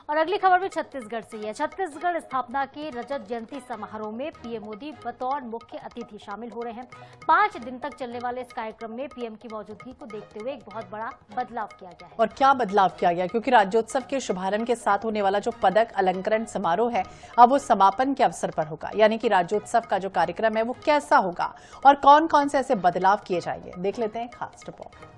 और अगली खबर भी छत्तीसगढ़ से ही है। छत्तीसगढ़ स्थापना के रजत जयंती समारोह में पीएम मोदी बतौर मुख्य अतिथि शामिल हो रहे हैं। 5 दिन तक चलने वाले इस कार्यक्रम में पीएम की मौजूदगी को देखते हुए एक बहुत बड़ा बदलाव किया गया है। और क्या बदलाव किया गया, क्योंकि राज्योत्सव के शुभारंभ के साथ होने वाला जो पदक अलंकरण समारोह है अब वो समापन के अवसर पर होगा। यानी कि राज्योत्सव का जो कार्यक्रम है वो कैसा होगा और कौन कौन से ऐसे बदलाव किए जाएंगे, देख लेते हैं खास रिपोर्ट।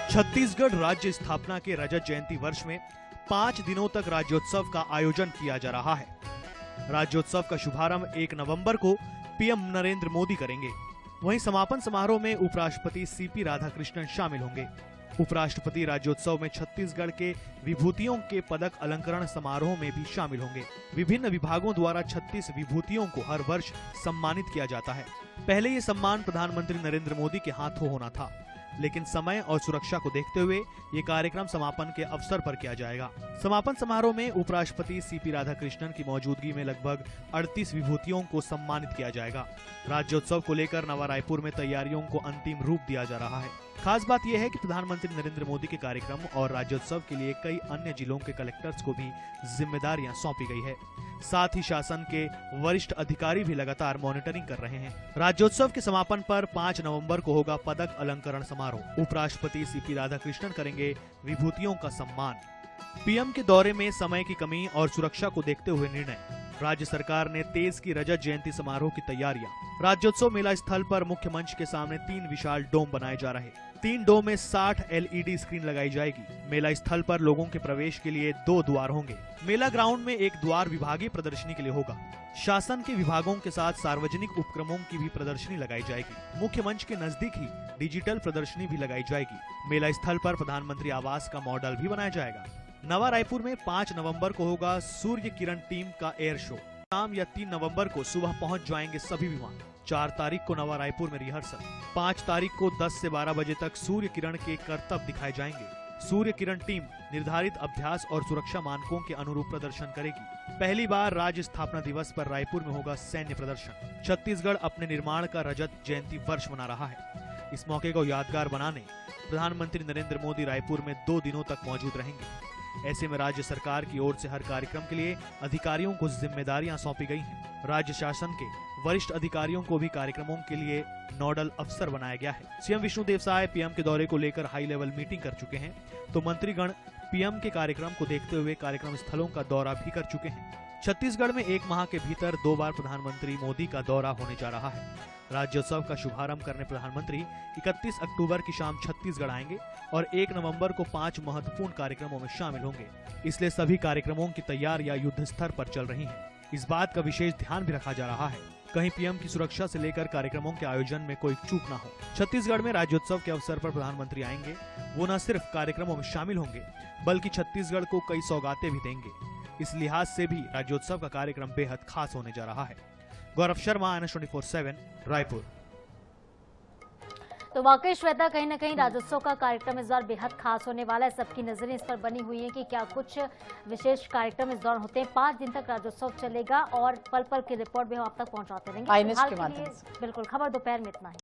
छत्तीसगढ़ राज्य स्थापना के रजत जयंती वर्ष में 5 दिनों तक राज्योत्सव का आयोजन किया जा रहा है। राज्योत्सव का शुभारंभ 1 नवंबर को पीएम नरेंद्र मोदी करेंगे। वहीं समापन समारोह में उपराष्ट्रपति सीपी राधाकृष्णन शामिल होंगे। उपराष्ट्रपति राज्योत्सव में छत्तीसगढ़ के विभूतियों के पदक अलंकरण समारोह में भी शामिल होंगे। विभिन्न विभागों द्वारा 36 विभूतियों को हर वर्ष सम्मानित किया जाता है। पहले ये सम्मान प्रधानमंत्री नरेंद्र मोदी के हाथों होना था, लेकिन समय और सुरक्षा को देखते हुए ये कार्यक्रम समापन के अवसर पर किया जाएगा। समापन समारोह में उपराष्ट्रपति सीपी राधाकृष्णन की मौजूदगी में लगभग 38 विभूतियों को सम्मानित किया जाएगा। राज्योत्सव को लेकर नवा रायपुर में तैयारियों को अंतिम रूप दिया जा रहा है। खास बात यह है कि प्रधानमंत्री नरेंद्र मोदी के कार्यक्रम और राज्योत्सव के लिए कई अन्य जिलों के कलेक्टर्स को भी जिम्मेदारियां सौंपी गई है। साथ ही शासन के वरिष्ठ अधिकारी भी लगातार मॉनिटरिंग कर रहे हैं। राज्योत्सव के समापन पर 5 नवंबर को होगा पदक अलंकरण समारोह। उपराष्ट्रपति सीपी राधाकृष्णन करेंगे विभूतियों का सम्मान। पीएम के दौरे में समय की कमी और सुरक्षा को देखते हुए निर्णय। राज्य सरकार ने तेज की रजत जयंती समारोह की तैयारियां। राज्योत्सव मेला स्थल पर मुख्य मंच के सामने 3 विशाल डोम बनाए जा रहे। 3 डोम में 60 LED स्क्रीन लगाई जाएगी। मेला स्थल पर लोगों के प्रवेश के लिए 2 द्वार होंगे। मेला ग्राउंड में एक द्वार विभागीय प्रदर्शनी के लिए होगा। शासन के विभागों के साथ सार्वजनिक उपक्रमों की भी प्रदर्शनी लगाई जाएगी। मुख्य मंच के नजदीक ही डिजिटल प्रदर्शनी भी लगाई जाएगी। मेला स्थल पर प्रधानमंत्री आवास का मॉडल भी बनाया जाएगा। नवा रायपुर में 5 नवंबर को होगा सूर्य किरण टीम का एयर शो। शाम या 3 नवंबर को सुबह पहुंच जाएंगे सभी विमान। 4 तारीख को नवा रायपुर में रिहर्सल। 5 तारीख को 10 से 12 बजे तक सूर्य किरण के करतब दिखाए जाएंगे। सूर्य किरण टीम निर्धारित अभ्यास और सुरक्षा मानकों के अनुरूप प्रदर्शन करेगी। पहली बार राज्य स्थापना दिवस पर रायपुर में होगा सैन्य प्रदर्शन। छत्तीसगढ़ अपने निर्माण का रजत जयंती वर्ष मना रहा है। इस मौके को यादगार बनाने प्रधानमंत्री नरेंद्र मोदी रायपुर में 2 दिनों तक मौजूद रहेंगे। ऐसे में राज्य सरकार की ओर से हर कार्यक्रम के लिए अधिकारियों को जिम्मेदारियां सौंपी गई हैं। राज्य शासन के वरिष्ठ अधिकारियों को भी कार्यक्रमों के लिए नोडल अफसर बनाया गया है। सीएम विष्णुदेव साय पीएम के दौरे को लेकर हाई लेवल मीटिंग कर चुके हैं, तो मंत्रीगण पीएम के कार्यक्रम को देखते हुए कार्यक्रम स्थलों का दौरा भी कर चुके हैं। छत्तीसगढ़ में 1 माह के भीतर 2 बार प्रधानमंत्री मोदी का दौरा होने जा रहा है। राज्योत्सव का शुभारंभ करने प्रधानमंत्री 31 अक्टूबर की शाम छत्तीसगढ़ आएंगे और 1 नवंबर को 5 महत्वपूर्ण कार्यक्रमों में शामिल होंगे। इसलिए सभी कार्यक्रमों की तैयारियां युद्ध स्तर पर चल रही हैं। इस बात का विशेष ध्यान भी रखा जा रहा है, कहीं पीएम की सुरक्षा से लेकर कार्यक्रमों के आयोजन में कोई चूक न हो। छत्तीसगढ़ में राज्योत्सव के अवसर पर प्रधानमंत्री आएंगे। वो न सिर्फ कार्यक्रमों में शामिल होंगे, बल्कि छत्तीसगढ़ को कई सौगातें भी देंगे। इस लिहाज से भी राज्योत्सव का कार्यक्रम बेहद खास होने जा रहा है। गौरव शर्मा, NH24/7, रायपुर। तो वाकई श्वेता, कहीं न कहीं राज्योत्सव का कार्यक्रम इस बार बेहद खास होने वाला है। सबकी नजरें इस पर बनी हुई है कि क्या कुछ विशेष कार्यक्रम इस दौरान होते हैं। 5 दिन तक राज्योत्सव चलेगा और पल पल की रिपोर्ट भी हम आप तक पहुंचाते रहेंगे। के माध्यम से। बिल्कुल, खबर दोपहर में इतना ही।